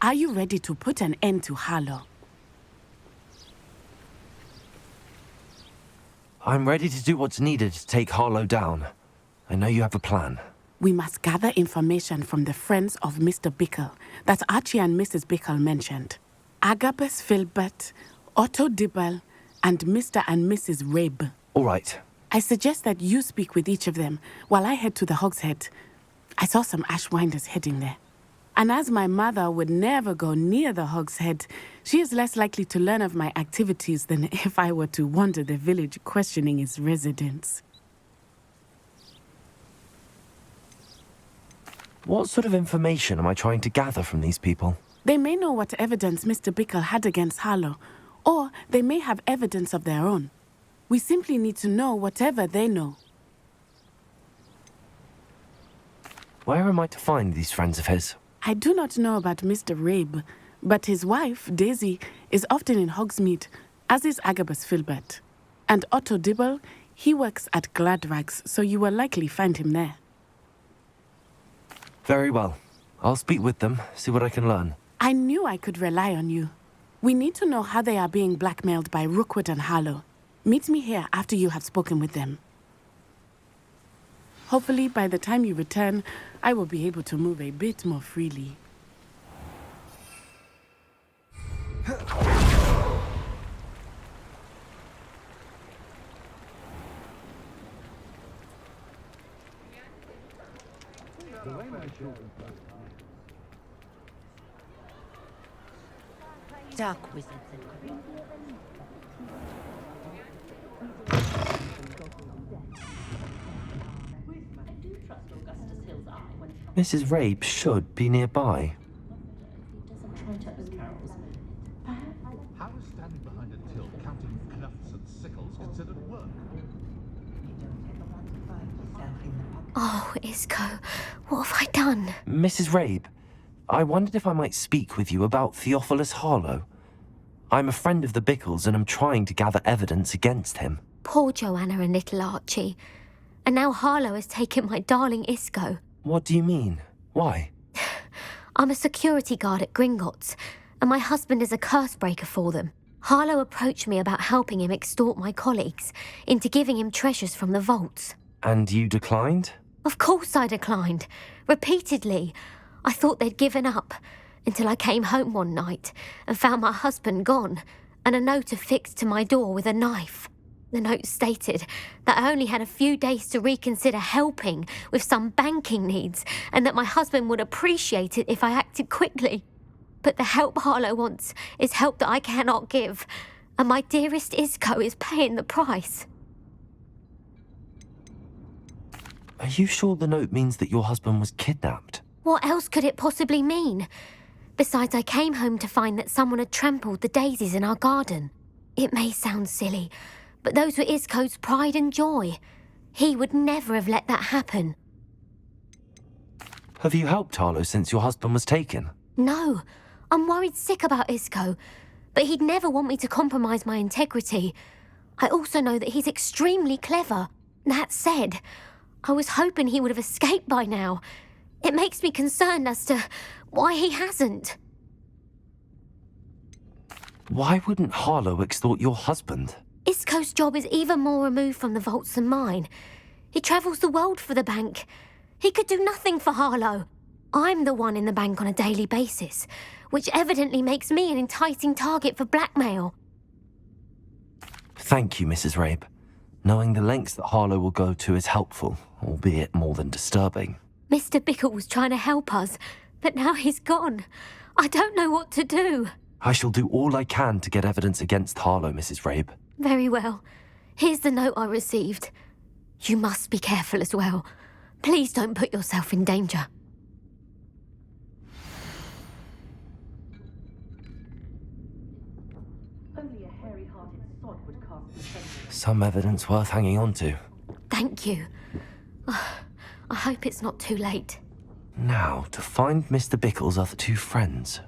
Are you ready to put an end to Harlow? I'm ready to do what's needed to take Harlow down. I know you have a plan. We must gather information from the friends of Mr. Bickle that Archie and Mrs. Bickle mentioned. Agabus Filbert, Otto Dibble, and Mr. and Mrs. Rabe. All right. I suggest that you speak with each of them while I head to the Hogshead. I saw some Ashwinders heading there. And as my mother would never go near the Hogshead, she is less likely to learn of my activities than if I were to wander the village questioning its residents. What sort of information am I trying to gather from these people? They may know what evidence Mr. Bickle had against Harlow, or they may have evidence of their own. We simply need to know whatever they know. Where am I to find these friends of his? I do not know about Mr. Rabe, but his wife, Daisy, is often in Hogsmeade, as is Agabus Filbert. And Otto Dibble, he works at Gladrags, so you will likely find him there. Very well. I'll speak with them, see what I can learn. I knew I could rely on you. We need to know how they are being blackmailed by Rookwood and Harlow. Meet me here after you have spoken with them. Hopefully, by the time you return, I will be able to move a bit more freely. Dark wizards and Mrs. Rabe should be nearby. How is standing behind a till counting clefts and sickles considered work? Oh, Isco, what have I done? Mrs. Rabe, I wondered if I might speak with you about Theophilus Harlow. I'm a friend of the Bickles and I'm trying to gather evidence against him. Poor Joanna and little Archie. And now Harlow has taken my darling Isco. What do you mean? Why? I'm a security guard at Gringotts, and my husband is a curse breaker for them. Harlow approached me about helping him extort my colleagues into giving him treasures from the vaults. And you declined? Of course I declined. Repeatedly. I thought they'd given up, until I came home one night and found my husband gone, and a note affixed to my door with a knife. The note stated that I only had a few days to reconsider helping with some banking needs, and that my husband would appreciate it if I acted quickly. But the help Harlow wants is help that I cannot give, and my dearest Isco is paying the price. Are you sure the note means that your husband was kidnapped? What else could it possibly mean? Besides, I came home to find that someone had trampled the daisies in our garden. It may sound silly, but those were Isco's pride and joy. He would never have let that happen. Have you helped Harlow since your husband was taken? No, I'm worried sick about Isco, but he'd never want me to compromise my integrity. I also know that he's extremely clever. That said, I was hoping he would have escaped by now. It makes me concerned as to why he hasn't. Why wouldn't Harlow extort your husband? Isco's job is even more removed from the vaults than mine. He travels the world for the bank. He could do nothing for Harlow. I'm the one in the bank on a daily basis, which evidently makes me an enticing target for blackmail. Thank you, Mrs. Rabe. Knowing the lengths that Harlow will go to is helpful, albeit more than disturbing. Mr. Bickle was trying to help us, but now he's gone. I don't know what to do. I shall do all I can to get evidence against Harlow, Mrs. Rabe. Very well. Here's the note I received. You must be careful as well. Please don't put yourself in danger. Only a hairy-hearted sod would cast. Some evidence worth hanging on to. Thank you. I hope it's not too late. Now, to find Mr. Bickle's other two friends.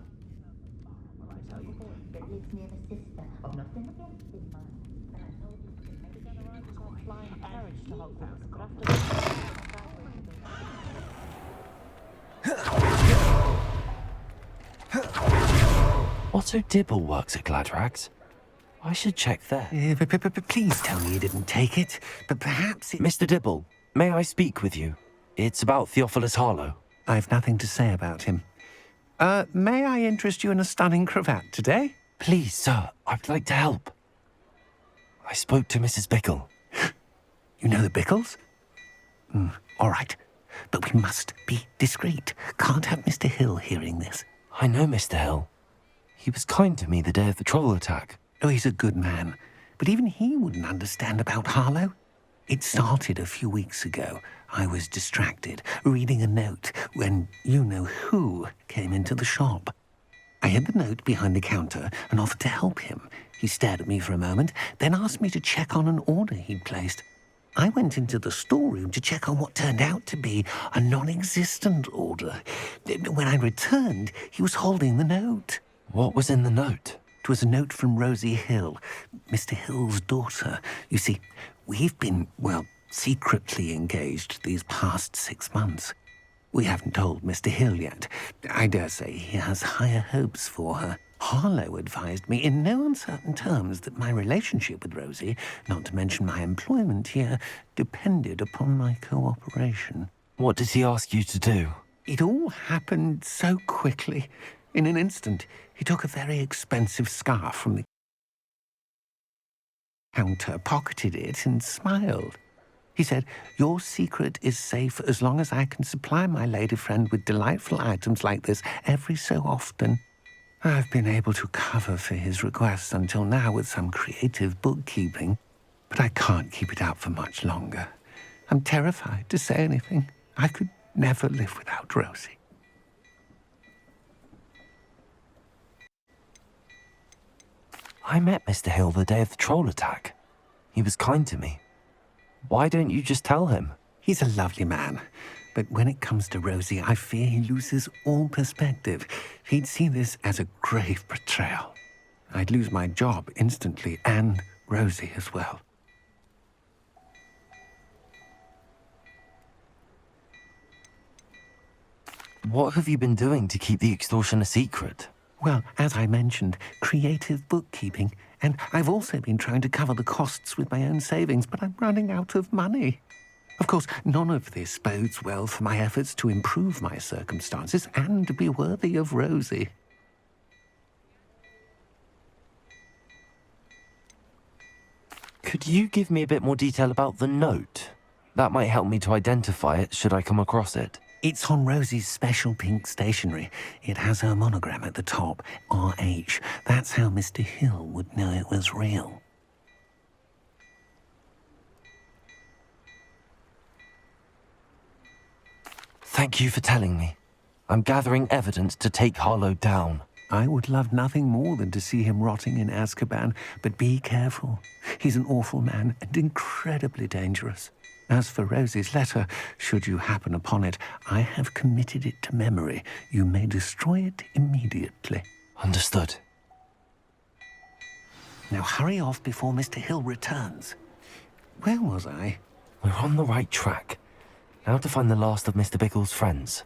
Otto Dibble works at Gladrags. I should check there. Please tell me you didn't take it, but perhaps it... Mr. Dibble, may I speak with you? It's about Theophilus Harlow. I've nothing to say about him. May I interest you in a stunning cravat today? Please, sir, I'd like to help. I spoke to Mrs. Bickle. You know the Bickles? All right, but we must be discreet. Can't have Mr. Hill hearing this. I know Mr. Hill. He was kind to me the day of the troll attack. Oh, he's a good man, but even he wouldn't understand about Harlow. It started a few weeks ago. I was distracted, reading a note, when you-know-who came into the shop. I hid the note behind the counter and offered to help him. He stared at me for a moment, then asked me to check on an order he'd placed. I went into the storeroom to check on what turned out to be a non-existent order. When I returned, he was holding the note. What was in the note? It was a note from Rosie Hill, Mr. Hill's daughter. You see, we've been, secretly engaged these past 6 months. We haven't told Mr. Hill yet. I dare say he has higher hopes for her. Harlow advised me in no uncertain terms that my relationship with Rosie, not to mention my employment here, depended upon my cooperation. What did he ask you to do? It all happened so quickly. In an instant, he took a very expensive scarf from the counter, pocketed it, and smiled. He said, "Your secret is safe as long as I can supply my lady friend with delightful items like this every so often." I've been able to cover for his requests until now with some creative bookkeeping, but I can't keep it up for much longer. I'm terrified to say anything. I could never live without Rosie. I met Mr. Hill the day of the troll attack. He was kind to me. Why don't you just tell him? He's a lovely man, but when it comes to Rosie, I fear he loses all perspective. He'd see this as a grave betrayal. I'd lose my job instantly, and Rosie as well. What have you been doing to keep the extortion a secret? Well, as I mentioned, creative bookkeeping. And I've also been trying to cover the costs with my own savings, but I'm running out of money. Of course, none of this bodes well for my efforts to improve my circumstances and be worthy of Rosie. Could you give me a bit more detail about the note? That might help me to identify it should I come across it. It's on Rosie's special pink stationery. It has her monogram at the top, RH. That's how Mr. Hill would know it was real. Thank you for telling me. I'm gathering evidence to take Harlow down. I would love nothing more than to see him rotting in Azkaban, but be careful. He's an awful man and incredibly dangerous. As for Rosie's letter, should you happen upon it, I have committed it to memory. You may destroy it immediately. Understood. Now hurry off before Mr. Hill returns. Where was I? We're on the right track. Now to find the last of Mr. Bickle's friends.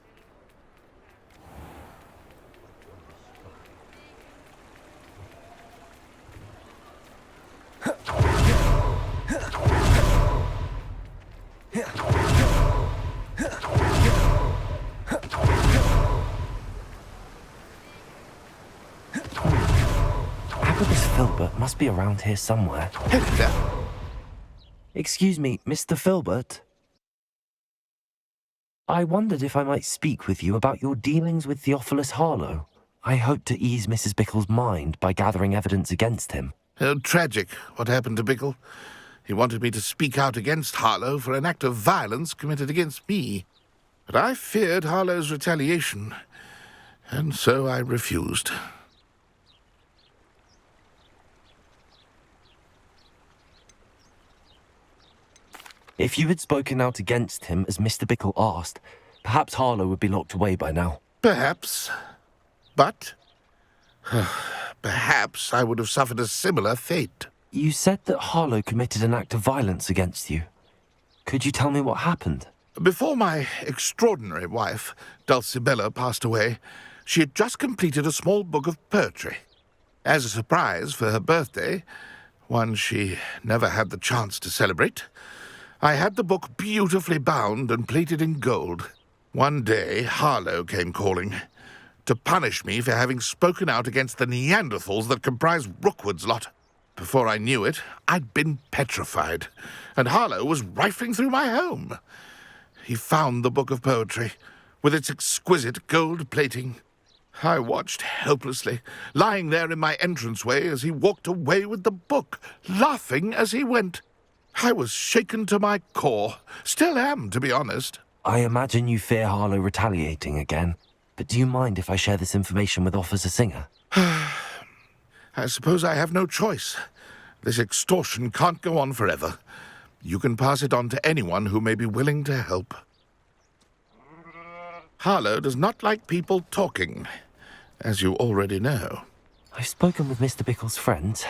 Filbert must be around here somewhere. Excuse me, Mr. Filbert? I wondered if I might speak with you about your dealings with Theophilus Harlow. I hope to ease Mrs. Bickle's mind by gathering evidence against him. Tragic, what happened to Bickle. He wanted me to speak out against Harlow for an act of violence committed against me. But I feared Harlow's retaliation, and so I refused. If you had spoken out against him as Mr. Bickle asked, perhaps Harlow would be locked away by now. Perhaps. But perhaps I would have suffered a similar fate. You said that Harlow committed an act of violence against you. Could you tell me what happened? Before my extraordinary wife, Dulcibella, passed away, she had just completed a small book of poetry. As a surprise for her birthday, one she never had the chance to celebrate, I had the book beautifully bound and plated in gold. One day, Harlow came calling to punish me for having spoken out against the Neanderthals that comprise Rookwood's lot. Before I knew it, I'd been petrified, and Harlow was rifling through my home. He found the book of poetry, with its exquisite gold plating. I watched helplessly, lying there in my entranceway as he walked away with the book, laughing as he went. I was shaken to my core. Still am, to be honest. I imagine you fear Harlow retaliating again, but do you mind if I share this information with Officer Singer? I suppose I have no choice. This extortion can't go on forever. You can pass it on to anyone who may be willing to help. Harlow does not like people talking, as you already know. I've spoken with Mr. Bickle's friends.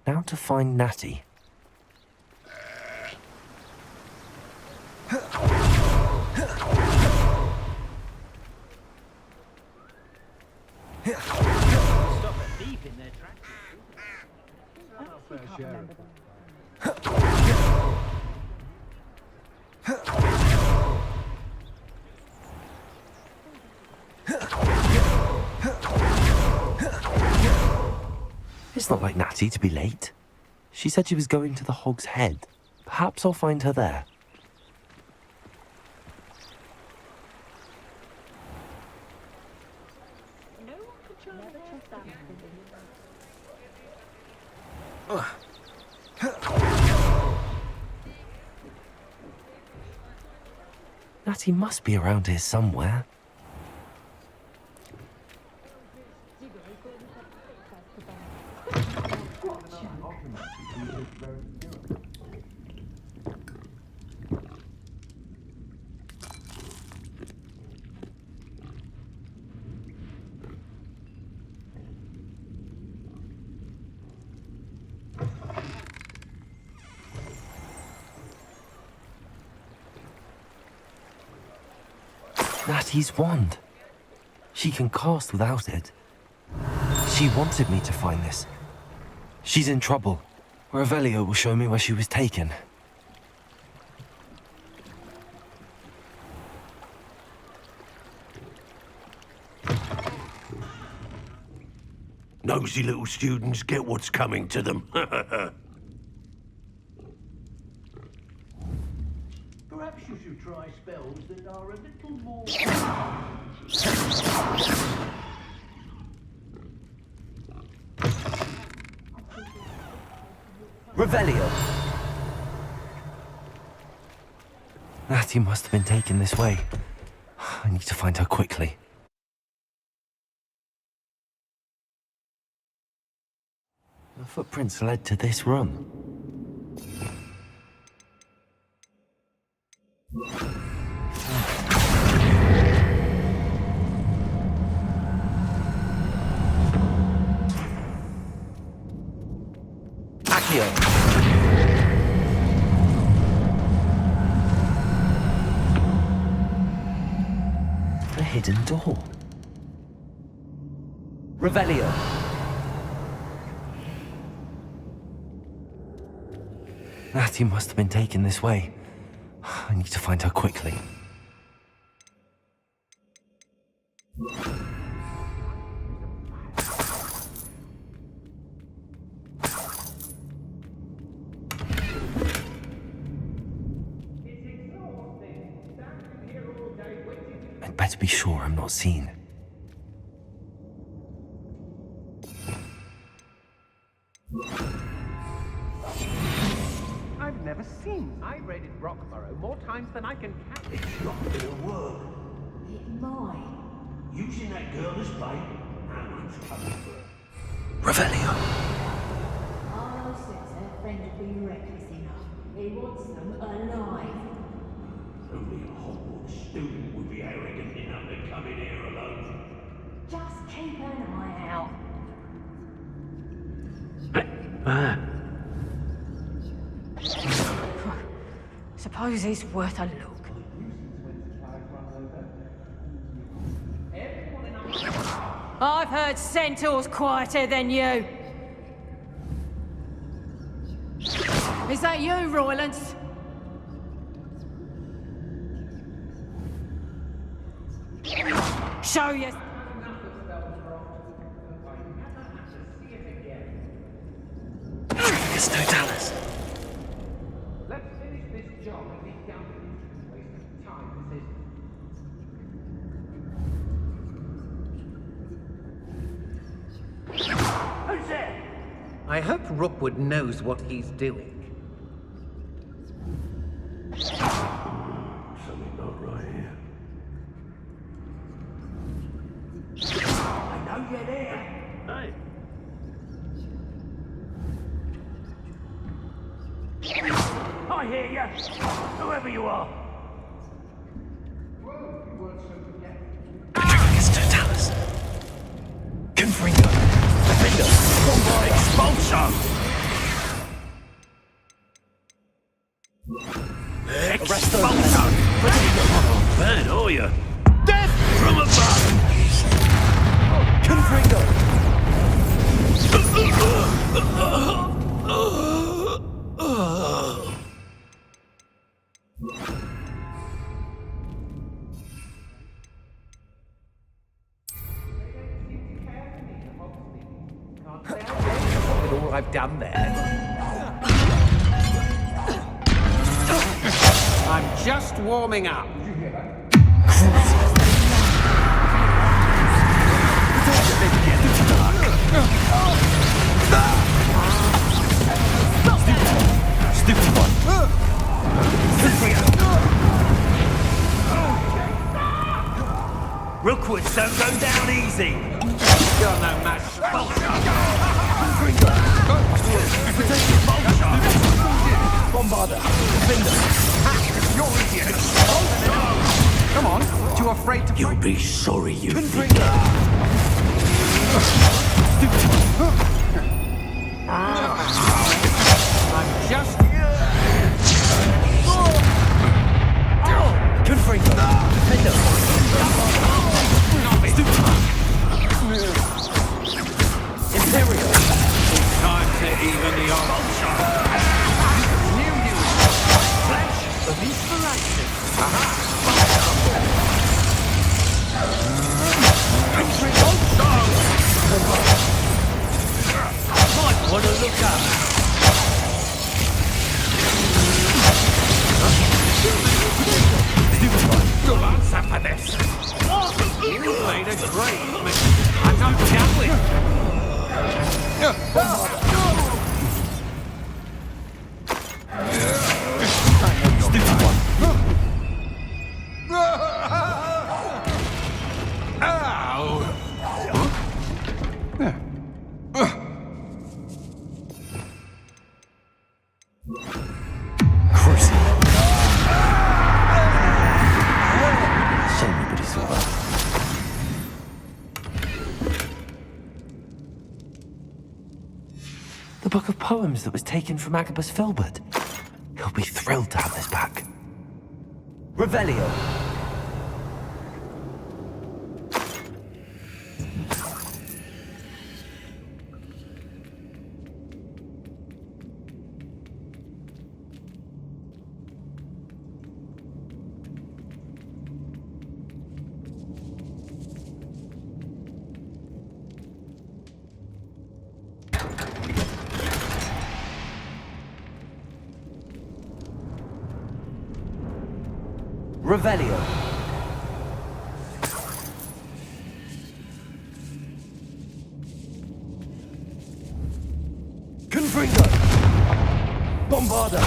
Now to find Natty. Stop a thief in their tracks. It's not like Natty to be late. She said she was going to the Hog's Head. Perhaps I'll find her there. Natty must be around here somewhere. Natty's wand. She can cast without it. She wanted me to find this. She's in trouble. Revelio will show me where she was taken. Nosy little students get what's coming to them. Perhaps you should try spells that are a little more... Revelio! Natty must have been taken this way. I need to find her quickly. The footprints led to this room. Accio! A hidden door. Revelio. Natty must have been taken this way. I need to find her quickly. I'd better be sure I'm not seen. I've never seen. I raided Rockborough more times than I can count. It's not gonna work. It might. Using that girl as bait, no one's coming for her. Revelio. Harlow says her friend will be reckless enough. He wants them alive. Only a Hogwarts student would be arrogant enough to come in here alone. Just keep an eye out. Suppose he's worth a look. I've heard centaurs quieter than you. Is that you, Roylance? Show you. There's no Dallas. Let's finish this job and be done with it. Waste of time, this is. Who's there? I hope Rookwood knows what he's doing. Something not right here. I know you're there. Hey. I hear you, whoever you are. It's no Dallas. Confringo. Defender. Expulsion. Expulsion. Bad, are you? Death from above. Confringo. With all I've done there. I'm just warming up. Stupid one. Rookwoods don't go down easy. You're no match. Bombarder. Defender. You're idiot. Come on, too afraid to You'll be sorry you did. Confringo. I'm just... Confringo. Defender. Imperial. Time to even the odds. New news. Flash of inspiration. Aha! Might want to look up. Good answer for this. You made a great mistake. I'm not done with. Stupid one. Cruising. Shame nobody saw that. The book of poems that was taken from Agabus Filbert. He'll be thrilled to have this back. Revelio. Revelio. Confringo. Bombarder.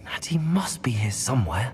Natty must be here somewhere.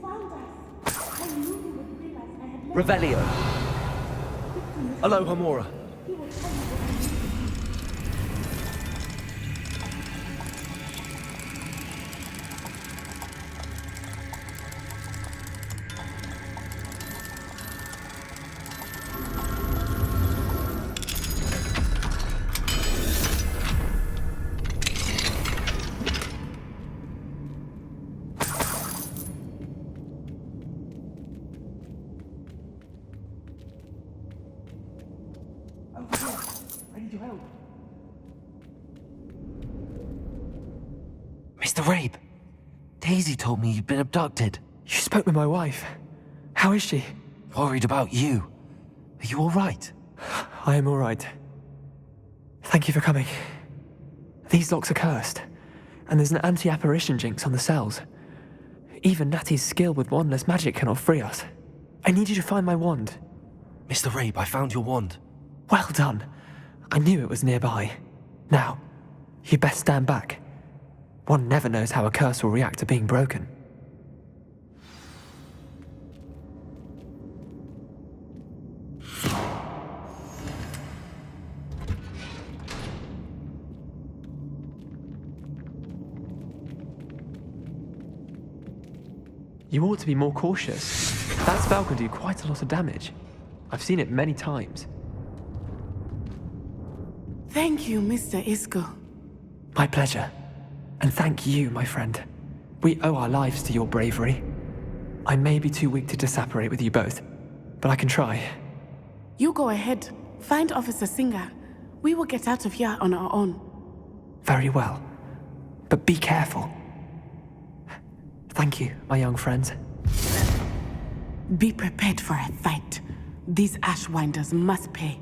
found us. I knew you would bring us. I had left Revelio. Aloha Mora. He will tell you what you need. Mr. Rabe, Daisy told me you'd been abducted. You spoke with my wife. How is she? Worried about you. Are you all right? I am all right. Thank you for coming. These locks are cursed, and there's an anti-apparition jinx on the cells. Even Natty's skill with wandless magic cannot free us. I need you to find my wand. Mr. Rabe, I found your wand. Well done. I knew it was nearby. Now, you best stand back. One never knows how a curse will react to being broken. You ought to be more cautious. That spell can do quite a lot of damage. I've seen it many times. Thank you, Mr. Isco. My pleasure. And thank you, my friend. We owe our lives to your bravery. I may be too weak to disapparate with you both, but I can try. You go ahead. Find Officer Singer. We will get out of here on our own. Very well. But be careful. Thank you, my young friends. Be prepared for a fight. These Ashwinders must pay.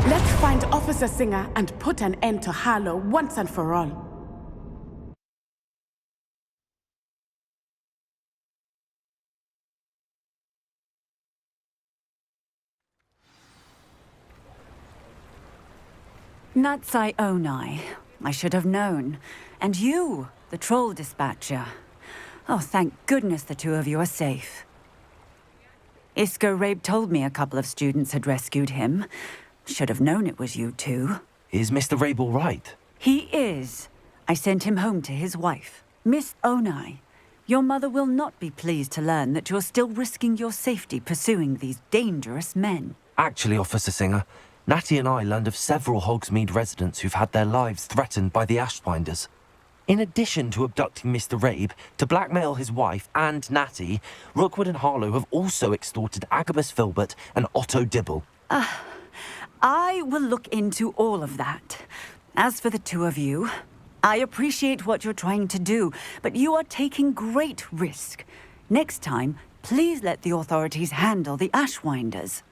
Let's find Officer Singer and put an end to Harlow once and for all. Natsai Onai. I should have known. And you, the troll dispatcher. Oh, thank goodness the two of you are safe. Isco Rabe told me a couple of students had rescued him. Should have known it was you two. Is Mr. Rabe all right? He is. I sent him home to his wife. Miss Onai, your mother will not be pleased to learn that you're still risking your safety pursuing these dangerous men. Actually, Officer Singer, Natty and I learned of several Hogsmeade residents who've had their lives threatened by the Ashwinders. In addition to abducting Mr. Rabe to blackmail his wife and Natty, Rookwood and Harlow have also extorted Agabus Filbert and Otto Dibble. I will look into all of that. As for the two of you, I appreciate what you're trying to do, but you are taking great risk. Next time, please let the authorities handle the Ashwinders.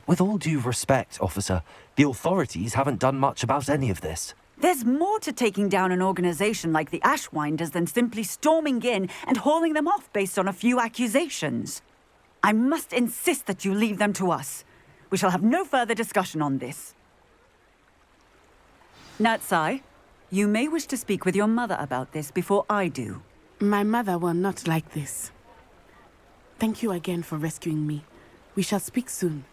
With all due respect, officer, the authorities haven't done much about any of this. There's more to taking down an organization like the Ashwinders than simply storming in and hauling them off based on a few accusations. I must insist that you leave them to us. We shall have no further discussion on this. Natsai, you may wish to speak with your mother about this before I do. My mother will not like this. Thank you again for rescuing me. We shall speak soon.